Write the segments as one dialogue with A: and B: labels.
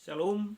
A: Shalom,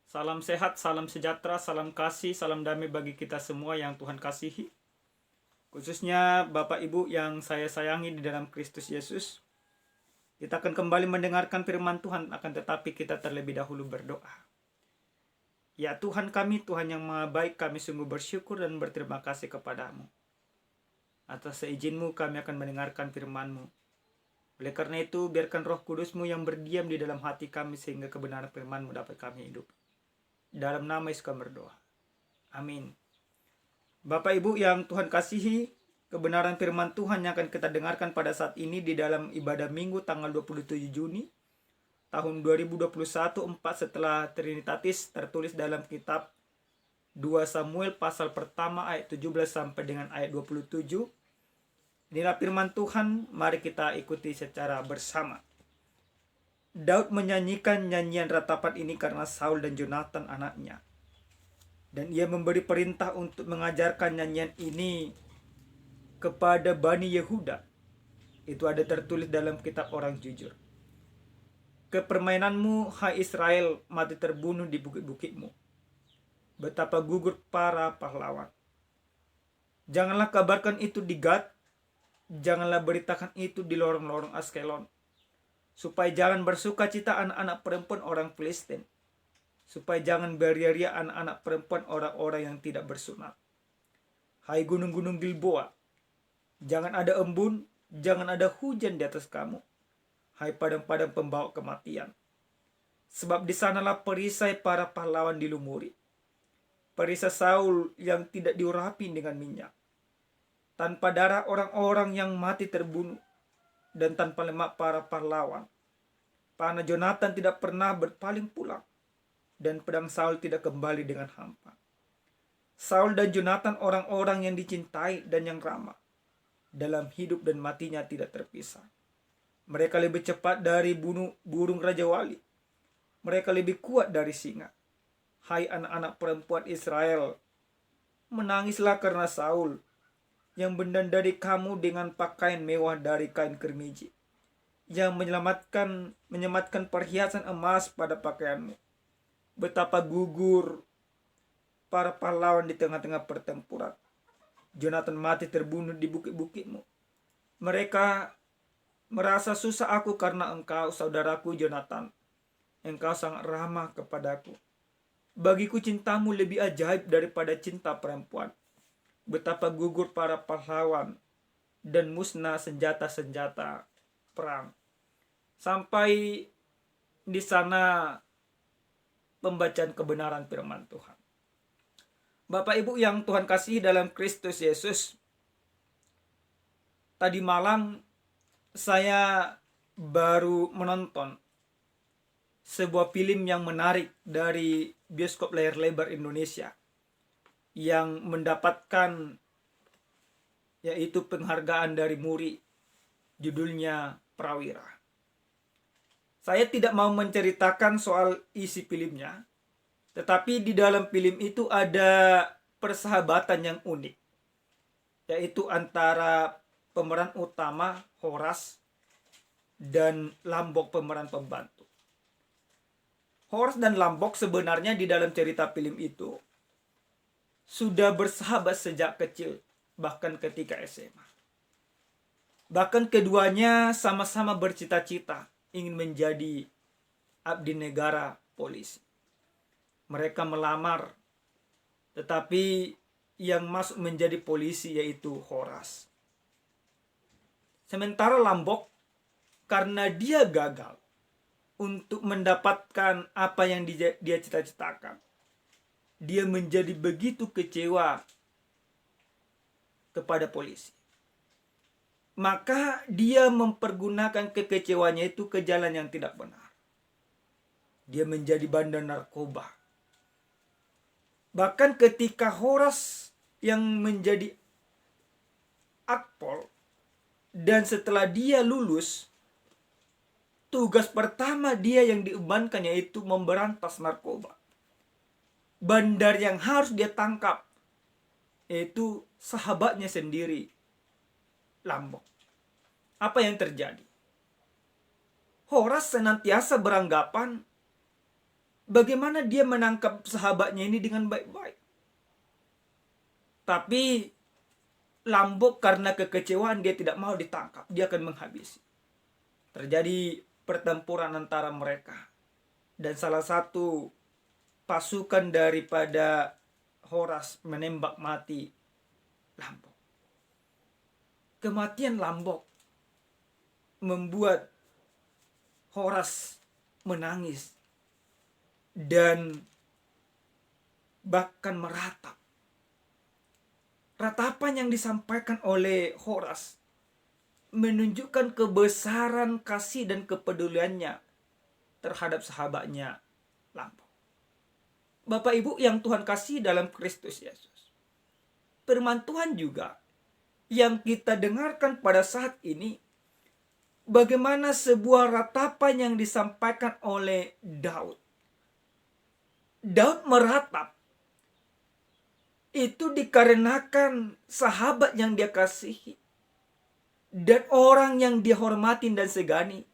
A: salam sehat, salam sejahtera, salam kasih, salam damai bagi kita semua yang Tuhan kasihi. Khususnya Bapak Ibu yang saya sayangi di dalam Kristus Yesus. Kita akan kembali mendengarkan firman Tuhan, akan tetapi kita terlebih dahulu berdoa. Ya Tuhan kami, Tuhan yang Maha Baik, kami sungguh bersyukur dan berterima kasih kepadamu. Atas seizin-Mu kami akan mendengarkan firman-Mu. Oleh karena itu, biarkan Roh Kudus-Mu yang berdiam di dalam hati kami sehingga kebenaran firman-Mu dapat kami hidup. Dalam nama Yesus kami berdoa. Amin. Bapak Ibu yang Tuhan kasihi, kebenaran firman Tuhan yang akan kita dengarkan pada saat ini di dalam ibadah Minggu tanggal 27 Juni tahun 2021, 4 setelah Trinitatis, tertulis dalam kitab 2 Samuel pasal pertama ayat 17 sampai dengan ayat 27. Inilah firman Tuhan, mari kita ikuti secara bersama. Daud menyanyikan nyanyian ratapan ini karena Saul dan Jonathan anaknya. Dan ia memberi perintah untuk mengajarkan nyanyian ini kepada Bani Yehuda. Itu ada tertulis dalam kitab Orang Jujur. Kepermainanmu, hai Israel, mati terbunuh di bukit-bukitmu. Betapa gugur para pahlawan. Janganlah kabarkan itu di Gad, janganlah beritakan itu di lorong-lorong Askelon. Supaya jangan bersuka cita anak-anak perempuan orang Filistin. Supaya jangan beria-ria anak-anak perempuan orang-orang yang tidak bersunat. Hai gunung-gunung Gilboa, jangan ada embun, jangan ada hujan di atas kamu. Hai padang-padang pembawa kematian. Sebab di sanalah perisai para pahlawan dilumuri. Perisai Saul yang tidak diurapi dengan minyak. Tanpa darah orang-orang yang mati terbunuh. Dan tanpa lemak para pahlawan. Panah Jonathan tidak pernah berpaling pulang. Dan pedang Saul tidak kembali dengan hampa. Saul dan Jonathan orang-orang yang dicintai dan yang ramah. Dalam hidup dan matinya tidak terpisah. Mereka lebih cepat dari burung Raja Wali. Mereka lebih kuat dari singa. Hai anak-anak perempuan Israel, menangislah karena Saul, yang mendandani kamu dengan pakaian mewah dari kain kermiji, yang menyematkan perhiasan emas pada pakaianmu. Betapa gugur para pahlawan di tengah-tengah pertempuran. Jonathan mati terbunuh di bukit-bukitmu. Mereka merasa susah aku karena engkau, saudaraku Jonathan. Engkau sangat ramah kepadaku. Bagiku cintamu lebih ajaib daripada cinta perempuan. Betapa gugur para pahlawan dan musnah senjata-senjata perang. Sampai di sana pembacaan kebenaran firman Tuhan. Bapak Ibu yang Tuhan kasihi dalam Kristus Yesus, tadi malam saya baru menonton sebuah film yang menarik dari bioskop layar lebar Indonesia yang mendapatkan yaitu penghargaan dari Muri, judulnya Prawira. Saya tidak mau menceritakan soal isi filmnya, tetapi di dalam film itu ada persahabatan yang unik, yaitu antara pemeran utama Horas dan Lambok pemeran pembantu. Horas dan Lambok sebenarnya di dalam cerita film itu sudah bersahabat sejak kecil, bahkan ketika SMA. Bahkan keduanya sama-sama bercita-cita ingin menjadi abdi negara polisi. Mereka melamar, tetapi yang masuk menjadi polisi yaitu Horas. Sementara Lambok, karena dia gagal untuk mendapatkan apa yang dia cita-citakan, dia menjadi begitu kecewa kepada polisi. Maka dia mempergunakan kekecewanya itu ke jalan yang tidak benar. Dia menjadi bandar narkoba. Bahkan ketika Horas yang menjadi akpol, dan setelah dia lulus, tugas pertama dia yang diembankan yaitu memberantas narkoba. Bandar yang harus dia tangkap yaitu sahabatnya sendiri, Lambok. Apa yang terjadi? Horas senantiasa beranggapan Bagaimana dia menangkap sahabatnya ini dengan baik-baik. Tapi Lambok karena kekecewaan dia tidak mau ditangkap. Dia akan menghabisi. Terjadi pertempuran antara mereka. Dan salah satu pasukan daripada Horas menembak mati Lambok. Kematian Lambok membuat Horas menangis dan bahkan meratap. Ratapan yang disampaikan oleh Horas menunjukkan kebesaran kasih dan kepeduliannya terhadap sahabatnya Lambok. Bapak Ibu yang Tuhan kasih dalam Kristus Yesus. Firman Tuhan juga yang kita dengarkan pada saat ini, bagaimana sebuah ratapan yang disampaikan oleh Daud. Daud meratap itu dikarenakan sahabat yang dia kasihi dan orang yang dia hormatin dan segani,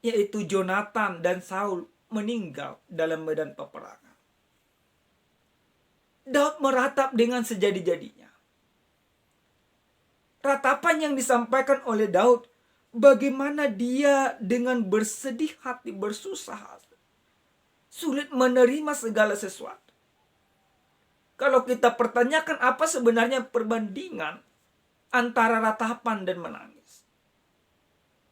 A: yaitu Jonathan dan Saul, meninggal dalam medan peperangan. Daud meratap dengan sejadi-jadinya. Ratapan yang disampaikan oleh Daud, bagaimana dia dengan bersedih hati, bersusah hati, sulit menerima segala sesuatu. Kalau kita pertanyakan apa sebenarnya perbandingan antara ratapan dan menangis.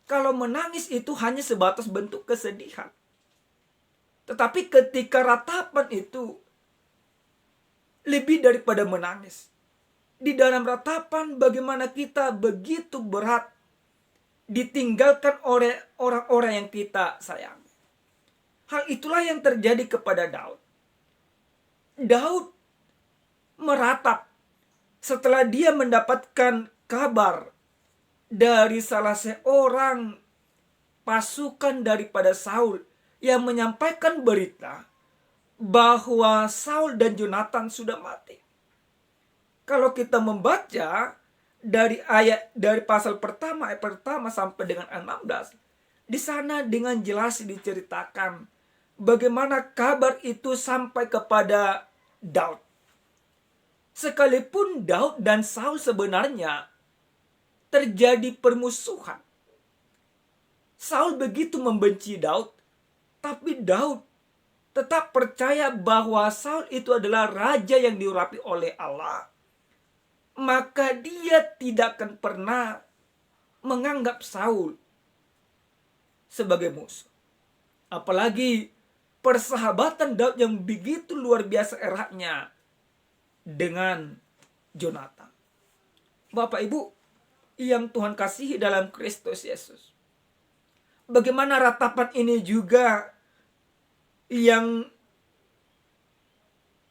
A: Kalau menangis itu hanya sebatas bentuk kesedihan. Tetapi ketika ratapan itu lebih daripada menangis. Di dalam ratapan bagaimana kita begitu berat ditinggalkan oleh orang-orang yang kita sayangi. Hal itulah yang terjadi kepada Daud. Daud meratap setelah dia mendapatkan kabar dari salah seorang pasukan daripada Saul yang menyampaikan berita bahwa Saul dan Jonathan sudah mati. Kalau kita membaca dari pasal pertama ayat pertama sampai dengan 16, di sana dengan jelas diceritakan bagaimana kabar itu sampai kepada Daud. Sekalipun Daud dan Saul sebenarnya terjadi permusuhan. Saul begitu membenci Daud, tapi Daud tetap percaya bahwa Saul itu adalah raja yang diurapi oleh Allah. Maka dia tidak akan pernah menganggap Saul sebagai musuh. Apalagi persahabatan Daud yang begitu luar biasa eratnya dengan Jonathan. Bapak Ibu yang Tuhan kasihi dalam Kristus Yesus. Bagaimana ratapan ini juga yang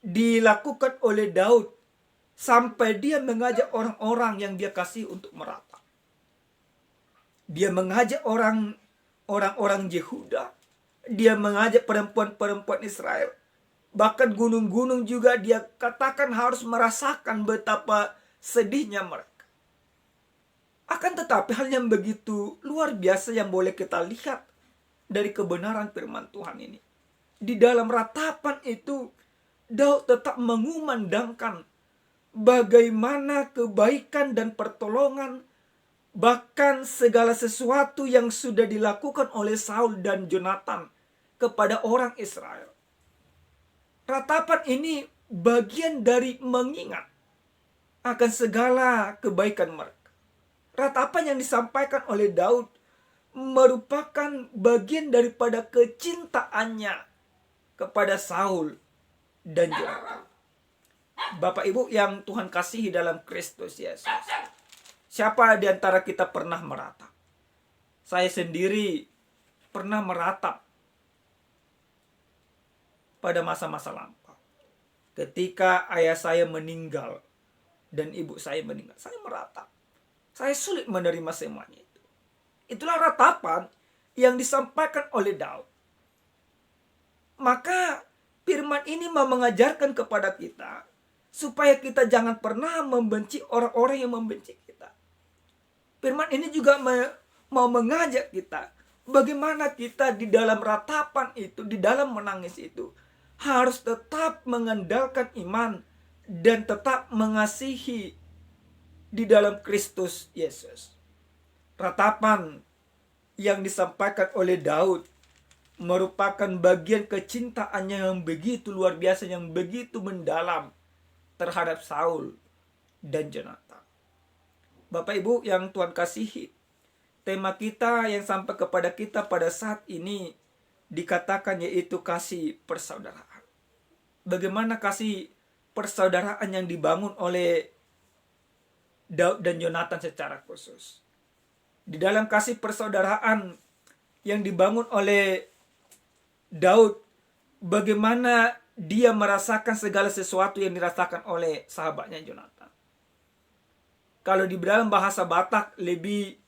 A: dilakukan oleh Daud sampai dia mengajak orang-orang yang dia kasih untuk meratap. Dia mengajak orang-orang Yehuda. Dia mengajak perempuan-perempuan Israel. Bahkan gunung-gunung juga dia katakan harus merasakan betapa sedihnya mereka. Akan tetapi hal yang begitu luar biasa yang boleh kita lihat dari kebenaran firman Tuhan ini. Di dalam ratapan itu Daud tetap mengumandangkan bagaimana kebaikan dan pertolongan, bahkan segala sesuatu yang sudah dilakukan oleh Saul dan Jonathan kepada orang Israel. Ratapan ini bagian dari mengingat akan segala kebaikan mereka. Ratapan yang disampaikan oleh Daud merupakan bagian daripada kecintaannya kepada Saul dan Jonathan. Bapak Ibu yang Tuhan kasihi dalam Kristus Yesus. Siapa di antara kita pernah meratap? Saya sendiri pernah meratap pada masa-masa lampau. Ketika ayah saya meninggal dan ibu saya meninggal, saya meratap. Saya sulit menerima semuanya itu. Itulah ratapan yang disampaikan oleh Daud. Maka firman ini mau mengajarkan kepada kita supaya kita jangan pernah membenci orang-orang yang membenci kita. Firman ini juga mau mengajak kita Bagaimana kita di dalam ratapan itu, di dalam menangis itu, harus tetap mengandalkan iman dan tetap mengasihi di dalam Kristus Yesus. Ratapan yang disampaikan oleh Daud merupakan bagian kecintaannya yang begitu luar biasa, yang begitu mendalam terhadap Saul dan Jonatan. Bapak Ibu yang Tuhan kasihi, tema kita yang sampai kepada kita pada saat ini dikatakan yaitu kasih persaudaraan. Bagaimana kasih persaudaraan yang dibangun oleh Daud dan Jonatan secara khusus. Di dalam kasih persaudaraan yang dibangun oleh Daud, bagaimana dia merasakan segala sesuatu yang dirasakan oleh sahabatnya Jonatan. Kalau di dalam bahasa Batak lebih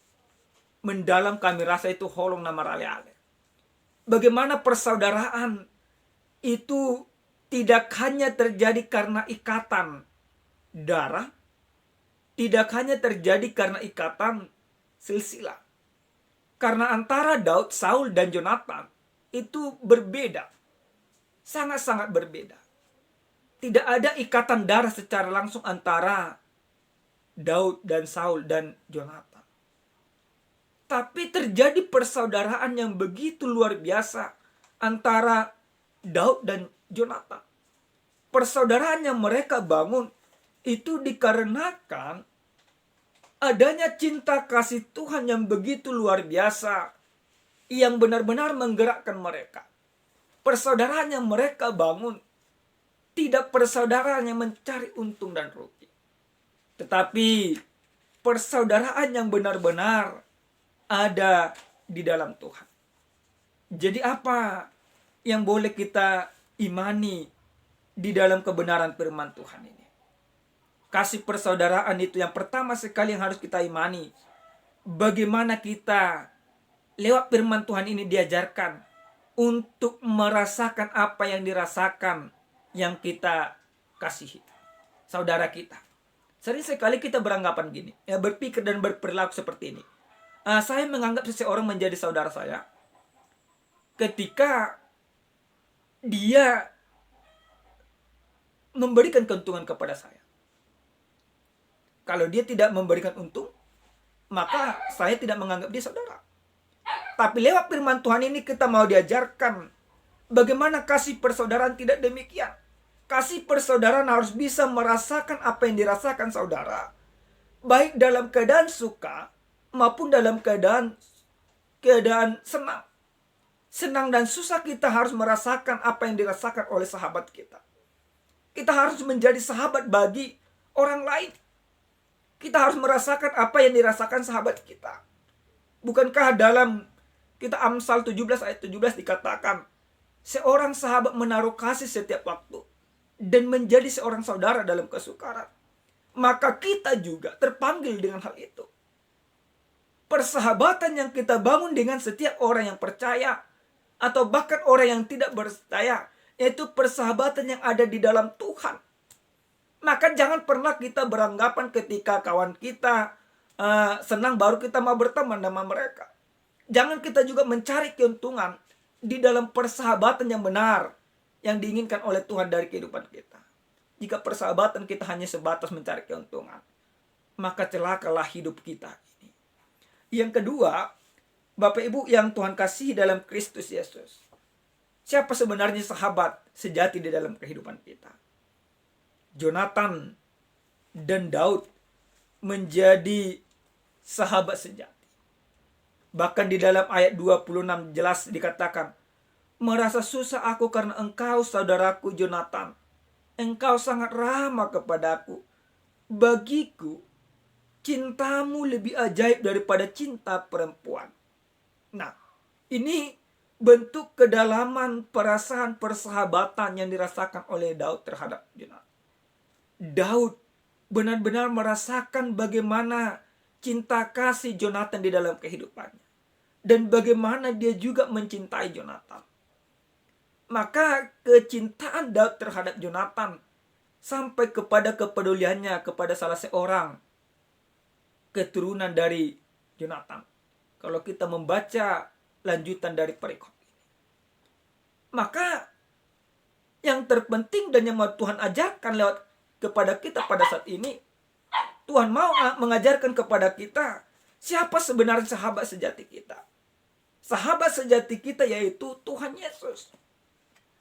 A: mendalam kami rasa itu holong nama rale-ale. Bagaimana persaudaraan itu tidak hanya terjadi karena ikatan darah, tidak hanya terjadi karena ikatan silsilah. Karena antara Daud, Saul, dan Jonatan itu berbeda. Sangat-sangat berbeda. Tidak ada ikatan darah secara langsung antara Daud dan Saul dan Jonatan. Tapi terjadi persaudaraan yang begitu luar biasa antara Daud dan Jonatan. Persaudaraan yang mereka bangun itu dikarenakan adanya cinta kasih Tuhan yang begitu luar biasa, yang benar-benar menggerakkan mereka. Persaudaraan yang mereka bangun tidak persaudaraan yang mencari untung dan rugi, tetapi persaudaraan yang benar-benar ada di dalam Tuhan. Jadi apa yang boleh kita imani di dalam kebenaran firman Tuhan ini? Kasih persaudaraan itu yang pertama sekali yang harus kita imani. Bagaimana kita lewat firman Tuhan ini diajarkan untuk merasakan apa yang dirasakan yang kita kasihi, saudara kita. Sering sekali kita beranggapan gini, berpikir dan berperilaku seperti ini. Saya menganggap seseorang menjadi saudara saya ketika dia memberikan keuntungan kepada saya. Kalau dia tidak memberikan untung, maka saya tidak menganggap dia saudara. Tapi lewat firman Tuhan ini kita mau diajarkan bagaimana kasih persaudaraan tidak demikian. Kasih persaudaraan harus bisa merasakan apa yang dirasakan saudara, baik dalam keadaan suka maupun dalam keadaan senang. Senang dan susah kita harus merasakan apa yang dirasakan oleh sahabat kita. Kita harus menjadi sahabat bagi orang lain. Kita harus merasakan apa yang dirasakan sahabat kita. Bukankah dalam kita Amsal 17 ayat 17 dikatakan, seorang sahabat menaruh kasih setiap waktu dan menjadi seorang saudara dalam kesukaran. Maka kita juga terpanggil dengan hal itu. Persahabatan yang kita bangun dengan setiap orang yang percaya atau bahkan orang yang tidak percaya, yaitu persahabatan yang ada di dalam Tuhan. Maka jangan pernah kita beranggapan ketika kawan kita senang baru kita mau berteman sama mereka. Jangan kita juga mencari keuntungan di dalam persahabatan yang benar yang diinginkan oleh Tuhan dari kehidupan kita. Jika persahabatan kita hanya sebatas mencari keuntungan, maka celakalah hidup kita ini. Yang kedua, Bapak Ibu yang Tuhan kasihi dalam Kristus Yesus. Siapa sebenarnya sahabat sejati di dalam kehidupan kita? Jonatan dan Daud menjadi sahabat sejati. Bahkan di dalam ayat 26 jelas dikatakan, merasa susah aku karena engkau saudaraku Jonatan. Engkau sangat ramah kepadaku. Bagiku, cintamu lebih ajaib daripada cinta perempuan. Nah, ini bentuk kedalaman perasaan persahabatan yang dirasakan oleh Daud terhadap Jonatan. Daud benar-benar merasakan bagaimana cinta kasih Jonatan di dalam kehidupannya. Dan bagaimana dia juga mencintai Jonatan. Maka kecintaan Daud terhadap Jonatan sampai kepada kepeduliannya kepada salah seorang keturunan dari Jonatan. Kalau kita membaca lanjutan dari perikop ini. Maka yang terpenting dan yang mau Tuhan ajarkan lewat kepada kita pada saat ini, Tuhan mau mengajarkan kepada kita siapa sebenarnya sahabat sejati kita. Sahabat sejati kita yaitu Tuhan Yesus.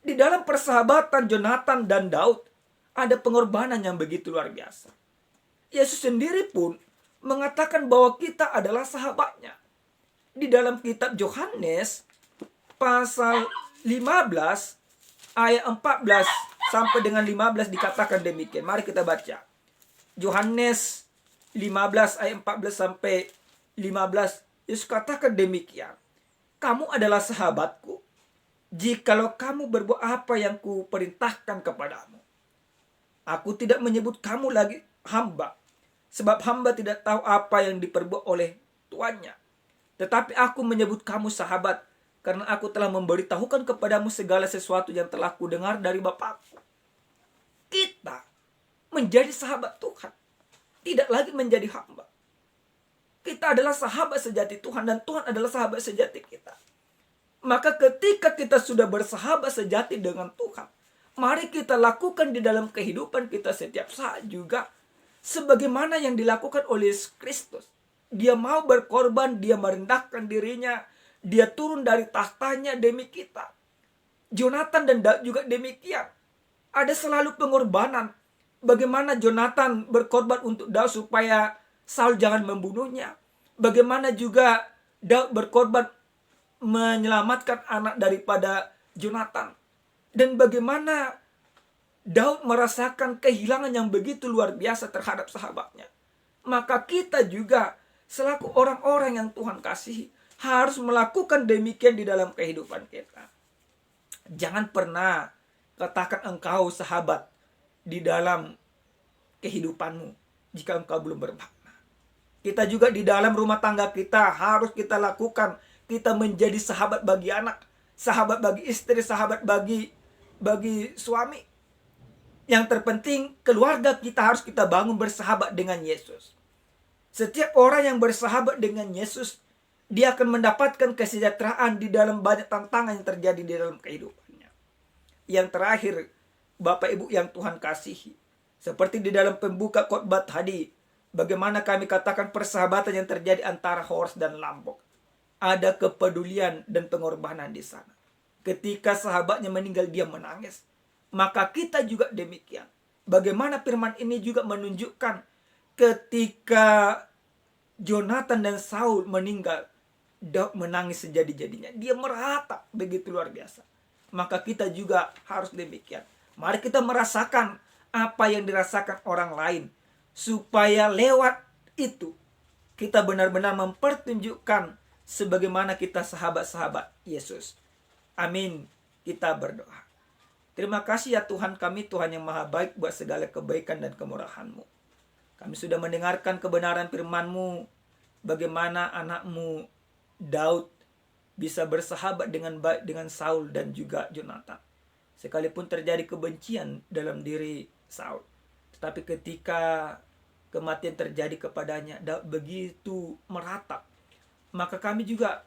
A: Di dalam persahabatan Jonathan dan Daud ada pengorbanan yang begitu luar biasa. Yesus sendiri pun mengatakan bahwa kita adalah sahabatnya. Di dalam kitab Yohanes pasal 15 ayat 14 sampai dengan 15 dikatakan demikian. Mari kita baca. Yohanes 15 ayat 14 sampai 15. Yesus katakan demikian. Kamu adalah sahabatku jikalau kamu berbuat apa yang kuperintahkan kepadamu. Aku tidak menyebut kamu lagi hamba, sebab hamba tidak tahu apa yang diperbuat oleh tuannya. Tetapi aku menyebut kamu sahabat, karena aku telah memberitahukan kepadamu segala sesuatu yang telah kudengar dari Bapakku. Kita menjadi sahabat Tuhan, tidak lagi menjadi hamba. Kita adalah sahabat sejati Tuhan dan Tuhan adalah sahabat sejati kita. Maka ketika kita sudah bersahabat sejati dengan Tuhan, mari kita lakukan di dalam kehidupan kita setiap saat juga sebagaimana yang dilakukan oleh Yesus Kristus. Dia mau berkorban, dia merendahkan dirinya, dia turun dari tahtanya demi kita. Jonathan dan Daud juga demikian. Ada selalu pengorbanan. Bagaimana Jonathan berkorban untuk Daud supaya Saul jangan membunuhnya. Bagaimana juga Daud berkorban menyelamatkan anak daripada Jonathan. Dan bagaimana Daud merasakan kehilangan yang begitu luar biasa terhadap sahabatnya. Maka kita juga selaku orang-orang yang Tuhan kasihi harus melakukan demikian di dalam kehidupan kita. Jangan pernah katakan engkau sahabat di dalam kehidupanmu jika engkau belum bermakna. Kita juga di dalam rumah tangga kita harus kita lakukan. Kita menjadi sahabat bagi anak, sahabat bagi istri, sahabat bagi suami. Yang terpenting keluarga kita harus kita bangun bersahabat dengan Yesus. Setiap orang yang bersahabat dengan Yesus, dia akan mendapatkan kesejahteraan di dalam banyak tantangan yang terjadi di dalam kehidupannya. Yang terakhir, Bapak Ibu yang Tuhan kasihi, seperti di dalam pembuka khotbah tadi, bagaimana kami katakan persahabatan yang terjadi antara Hores dan Lambok. Ada kepedulian dan pengorbanan di sana. Ketika sahabatnya meninggal, dia menangis. Maka kita juga demikian. Bagaimana firman ini juga menunjukkan ketika Jonathan dan Saul meninggal, Daud menangis sejadi-jadinya. Dia meratap begitu luar biasa. Maka kita juga harus demikian. Mari kita merasakan apa yang dirasakan orang lain. Supaya lewat itu kita benar-benar mempertunjukkan sebagaimana kita sahabat-sahabat Yesus. Amin. Kita berdoa. Terima kasih ya Tuhan kami, Tuhan yang maha baik buat segala kebaikan dan kemurahan-Mu. Kami sudah mendengarkan kebenaran firman-Mu. Bagaimana anak-Mu Daud bisa bersahabat dengan baik dengan Saul dan juga Jonathan. Sekalipun terjadi kebencian dalam diri Saul. Tetapi ketika kematian terjadi kepadanya, Daud begitu meratap. Maka kami juga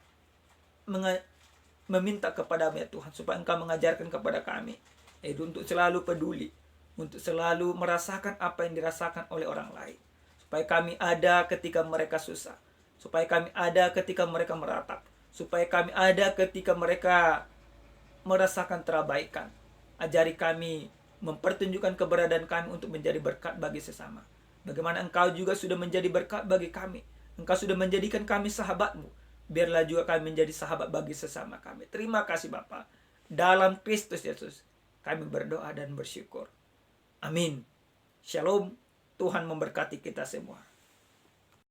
A: meminta kepada-Mu ya Tuhan, supaya Engkau mengajarkan kepada kami, yaitu untuk selalu peduli, untuk selalu merasakan apa yang dirasakan oleh orang lain. Supaya kami ada ketika mereka susah. Supaya kami ada ketika mereka meratap. Supaya kami ada ketika mereka merasakan terabaikan. Ajari kami mempertunjukkan keberadaan kami untuk menjadi berkat bagi sesama. Bagaimana Engkau juga sudah menjadi berkat bagi kami. Engkau sudah menjadikan kami sahabat-Mu. Biarlah juga kami menjadi sahabat bagi sesama kami. Terima kasih Bapa. Dalam Kristus Yesus kami berdoa dan bersyukur. Amin. Shalom. Tuhan memberkati kita semua.